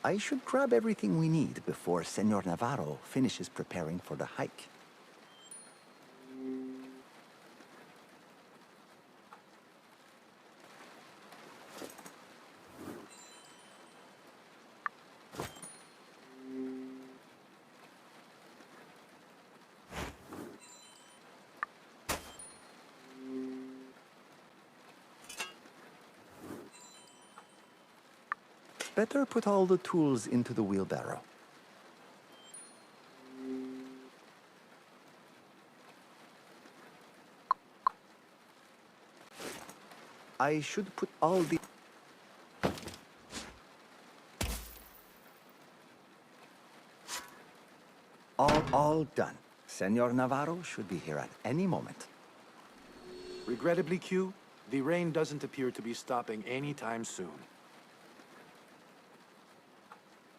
I should grab everything we need before Senor Navarro finishes preparing for the hike. Better put all the tools into the wheelbarrow. I should put all the... All done. Senor Navarro should be here at any moment. Regrettably, Q, the rain doesn't appear to be stopping anytime soon.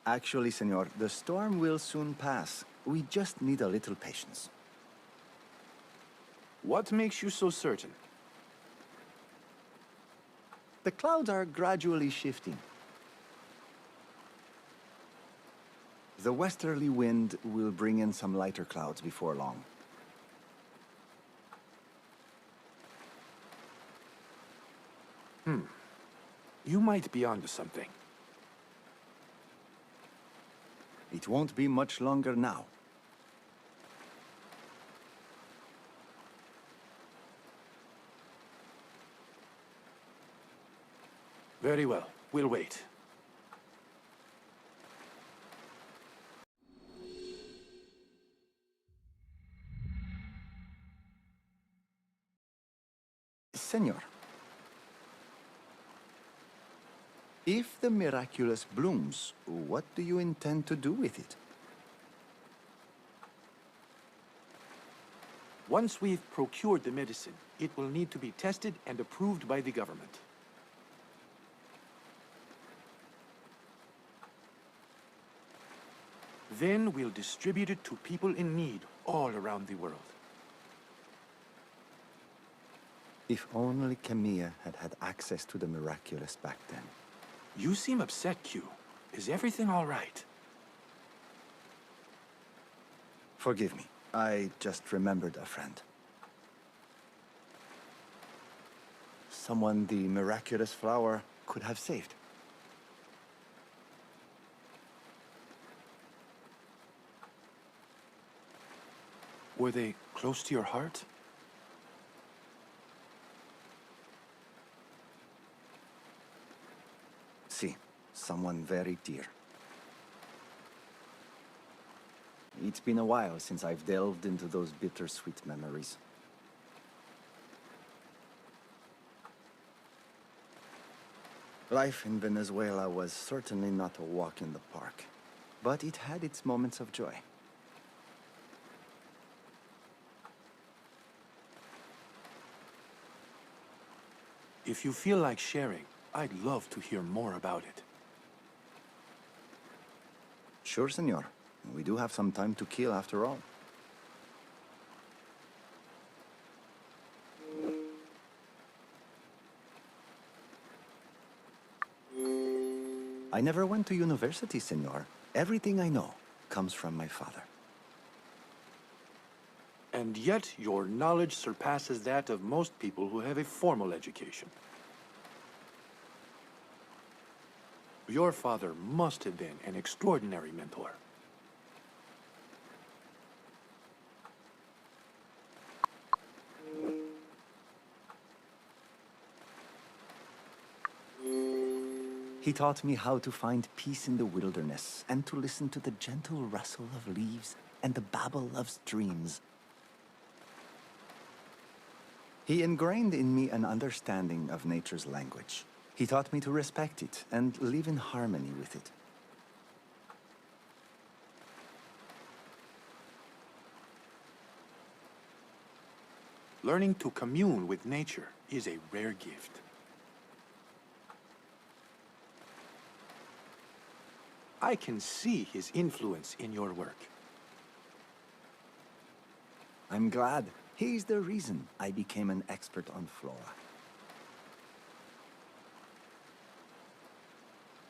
Actually, senor, the storm will soon pass. We just need a little patience. What makes you so certain? The clouds are gradually shifting. The westerly wind will bring in some lighter clouds before long. You might be onto something. It won't be much longer now. Very well. We'll wait. Senor, if the Miraculous blooms, what do you intend to do with it? Once we've procured the medicine, it will need to be tested and approved by the government. Then we'll distribute it to people in need all around the world. If only Camilla had had access to the Miraculous back then. You seem upset, Q. Is everything all right? Forgive me. I just remembered a friend. Someone the Miraculous flower could have saved. Were they close to your heart? Si, someone very dear. It's been a while since I've delved into those bittersweet memories. Life in Venezuela was certainly not a walk in the park, but it had its moments of joy. If you feel like sharing, I'd love to hear more about it. Sure, senor. We do have some time to kill after all. I never went to university, senor. Everything I know comes from my father. And yet, your knowledge surpasses that of most people who have a formal education. Your father must have been an extraordinary mentor. He taught me how to find peace in the wilderness and to listen to the gentle rustle of leaves and the babble of streams. He ingrained in me an understanding of nature's language. He taught me to respect it and live in harmony with it. Learning to commune with nature is a rare gift. I can see his influence in your work. I'm glad. He's the reason I became an expert on flora.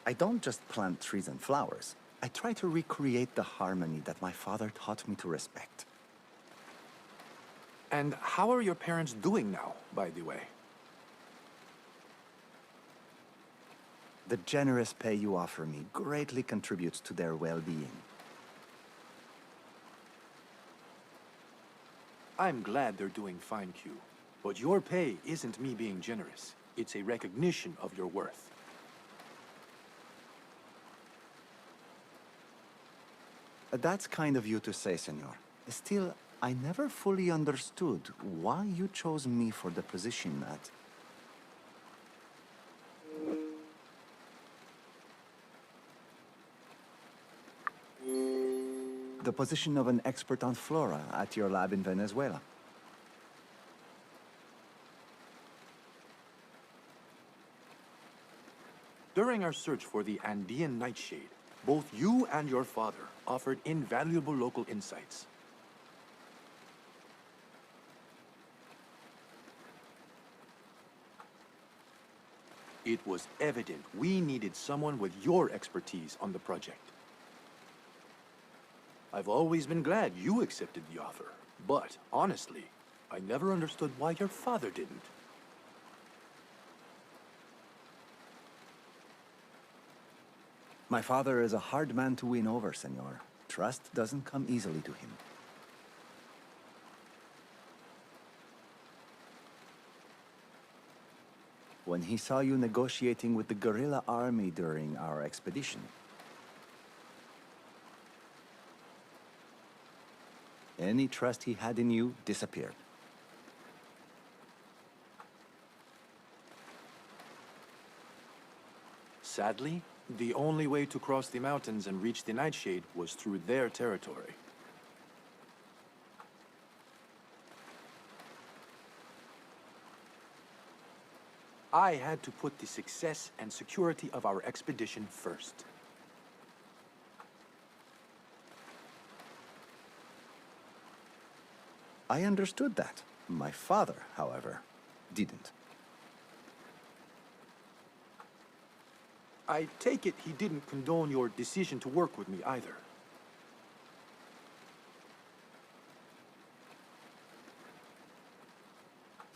I don't just plant trees and flowers. I try to recreate the harmony that my father taught me to respect. And how are your parents doing now, by the way? The generous pay you offer me greatly contributes to their well-being. I'm glad they're doing fine, Q. But your pay isn't me being generous. It's a recognition of your worth. That's kind of you to say, senor. Still, I never fully understood why you chose me for the position at... The position of an expert on flora at your lab in Venezuela. During our search for the Andean nightshade, both you and your father offered invaluable local insights. It was evident we needed someone with your expertise on the project. I've always been glad you accepted the offer, but honestly, I never understood why your father didn't. My father is a hard man to win over, senor. Trust doesn't come easily to him. When he saw you negotiating with the guerrilla army during our expedition, any trust he had in you disappeared. Sadly, the only way to cross the mountains and reach the nightshade was through their territory. I had to put the success and security of our expedition first. I understood that. My father, however, didn't. I take it he didn't condone your decision to work with me either.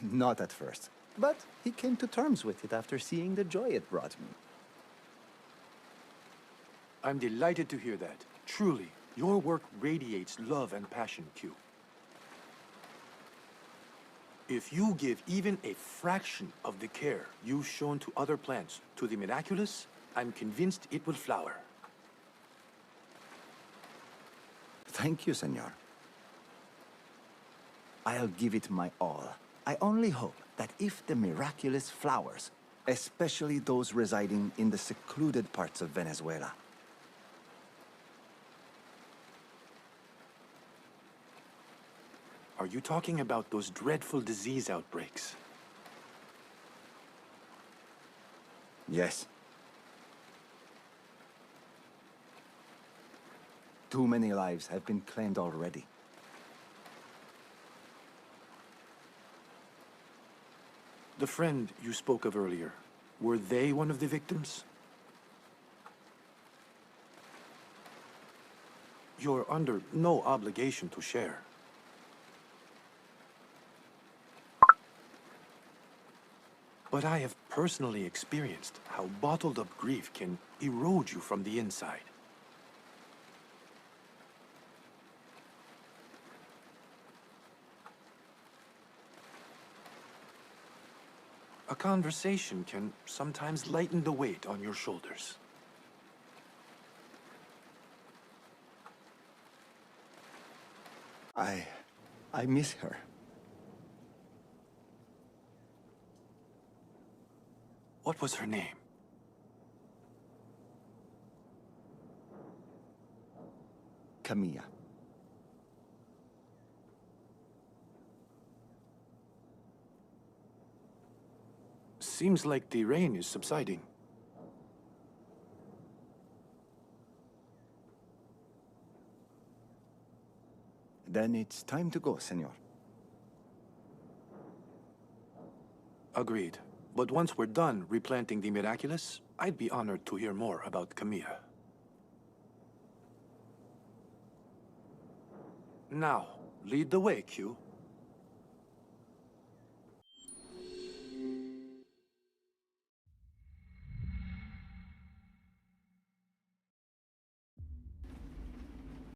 Not at first, but he came to terms with it after seeing the joy it brought me. I'm delighted to hear that. Truly, your work radiates love and passion, Q. If you give even a fraction of the care you've shown to other plants to the Miraculous, I'm convinced it will flower. Thank you, senor. I'll give it my all. I only hope that if the Miraculous flowers, especially those residing in the secluded parts of Venezuela. Are you talking about those dreadful disease outbreaks? Yes. Too many lives have been claimed already. The friend you spoke of earlier, were they one of the victims? You're under no obligation to share. But I have personally experienced how bottled up grief can erode you from the inside. A conversation can sometimes lighten the weight on your shoulders. I miss her. What was her name? Camilla. Seems like the rain is subsiding. Then it's time to go, senor. Agreed. But once we're done replanting the Miraculous, I'd be honored to hear more about Camilla. Now, lead the way, Q.